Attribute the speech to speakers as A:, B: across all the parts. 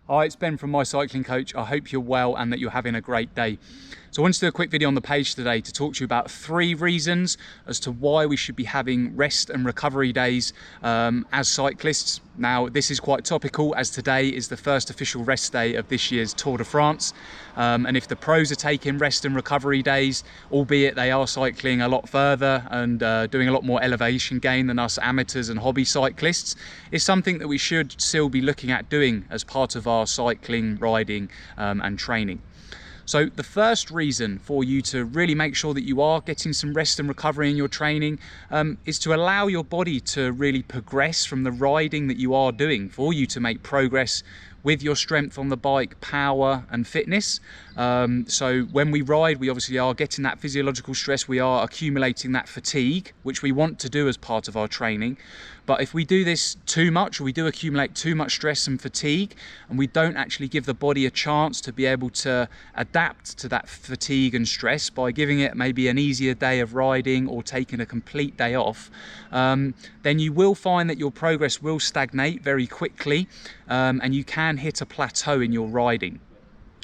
A: Hi, it's Ben from My Cycling Coach. I hope you're well and that you're having a great day. So I wanted to do a quick video on the page today to talk to you about 3 reasons as to why we should be having rest and recovery days as cyclists. Now, this is quite topical as today is the first official rest day of this year's Tour de France. And if the pros are taking rest and recovery days, albeit they are cycling a lot further and doing a lot more elevation gain than us amateurs and hobby cyclists, it's something that we should still be looking at doing as part of our cycling, riding and training. So the first reason for you to really make sure that you are getting some rest and recovery in your training is to allow your body to really progress from the riding that you are doing, for you to make progress with your strength on the bike, power and fitness. So when we ride, we obviously are getting that physiological stress, we are accumulating that fatigue, which we want to do as part of our training. But if we do this too much, or we do accumulate too much stress and fatigue, and we don't actually give the body a chance to be able to adapt to that fatigue and stress by giving it maybe an easier day of riding or taking a complete day off, then you will find that your progress will stagnate very quickly, and you can hit a plateau in your riding.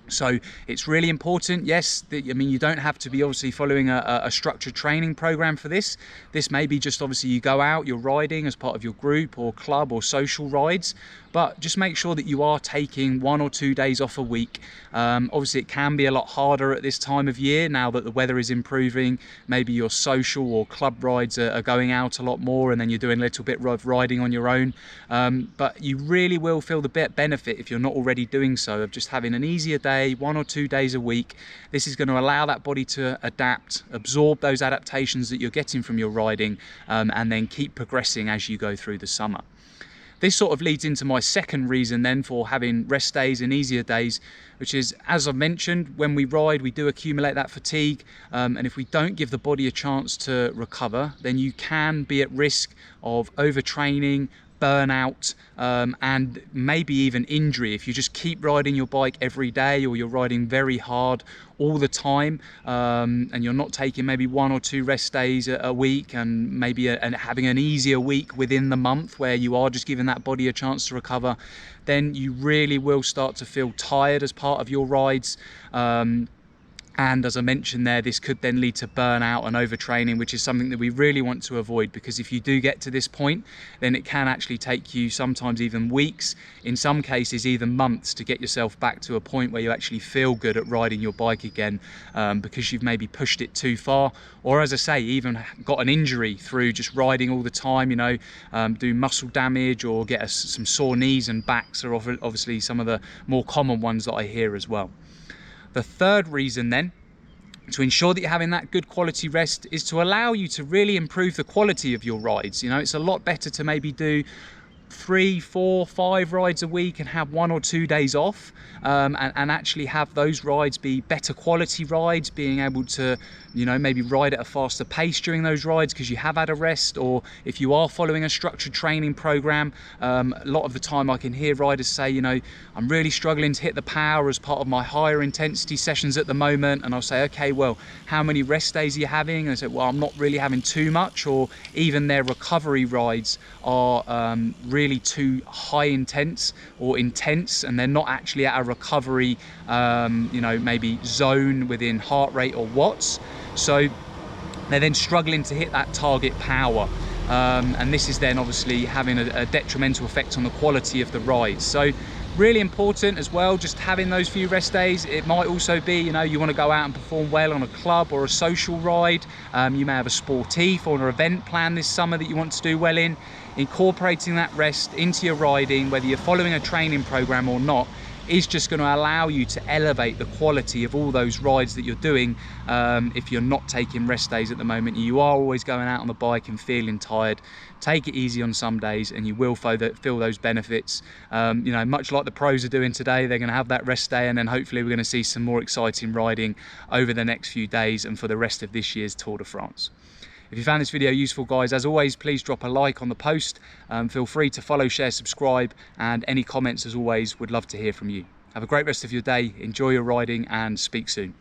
A: So it's really important, yes, you don't have to be obviously following a structured training program for this. This may be just obviously you go out, you're riding as part of your group or club or social rides, but just make sure that you are taking 1 or 2 days off a week. Obviously it can be a lot harder at this time of year now that the weather is improving. Maybe your social or club rides are going out a lot more, and then you're doing a little bit of riding on your own. But you really will feel the benefit, if you're not already doing so, of just having an easier day, 1 or 2 days a week. This is going to allow that body to adapt, absorb those adaptations that you're getting from your riding, and then keep progressing as you go through the summer. This sort of leads into my second reason then for having rest days and easier days, which is, as I've mentioned, when we ride, we do accumulate that fatigue. And if we don't give the body a chance to recover, then you can be at risk of overtraining, burnout, and maybe even injury if you just keep riding your bike every day, or you're riding very hard all the time, and you're not taking maybe 1 or 2 rest days a week, and maybe having an easier week within the month where you are just giving that body a chance to recover. Then you really will start to feel tired as part of your rides. And as I mentioned there, this could then lead to burnout and overtraining, which is something that we really want to avoid, because if you do get to this point, then it can actually take you sometimes even weeks, in some cases even months, to get yourself back to a point where you actually feel good at riding your bike again, because you've maybe pushed it too far, or, as I say, even got an injury through just riding all the time, do muscle damage, or get some sore knees and backs are obviously some of the more common ones that I hear as well. The third reason then, to ensure that you're having that good quality rest, is to allow you to really improve the quality of your rides. It's a lot better to maybe do 3, 4, 5 rides a week and have 1 or 2 days off, and actually have those rides be better quality rides, being able to maybe ride at a faster pace during those rides because you have had a rest. Or if you are following a structured training program, a lot of the time I can hear riders say, I'm really struggling to hit the power as part of my higher intensity sessions at the moment, and I'll say, okay, well, how many rest days are you having? And I say, well, I'm not really having too much. Or even their recovery rides are really too high intense or intense, and they're not actually at a recovery maybe zone within heart rate or watts, so they're then struggling to hit that target power, and this is then obviously having a detrimental effect on the quality of the ride. So really important as well, just having those few rest days. It might also be, you want to go out and perform well on a club or a social ride. You may have a sportif or an event plan this summer that you want to do well in. Incorporating that rest into your riding, whether you're following a training program or not, is just going to allow you to elevate the quality of all those rides that you're doing. If you're not taking rest days at the moment, you are always going out on the bike and feeling tired, take it easy on some days and you will feel those benefits. Much like the pros are doing today, they're going to have that rest day, and then hopefully we're going to see some more exciting riding over the next few days and for the rest of this year's Tour de France. If you found this video useful, guys, as always, please drop a like on the post. Feel free to follow, share, subscribe, and any comments, as always, would love to hear from you. Have a great rest of your day, enjoy your riding, and speak soon.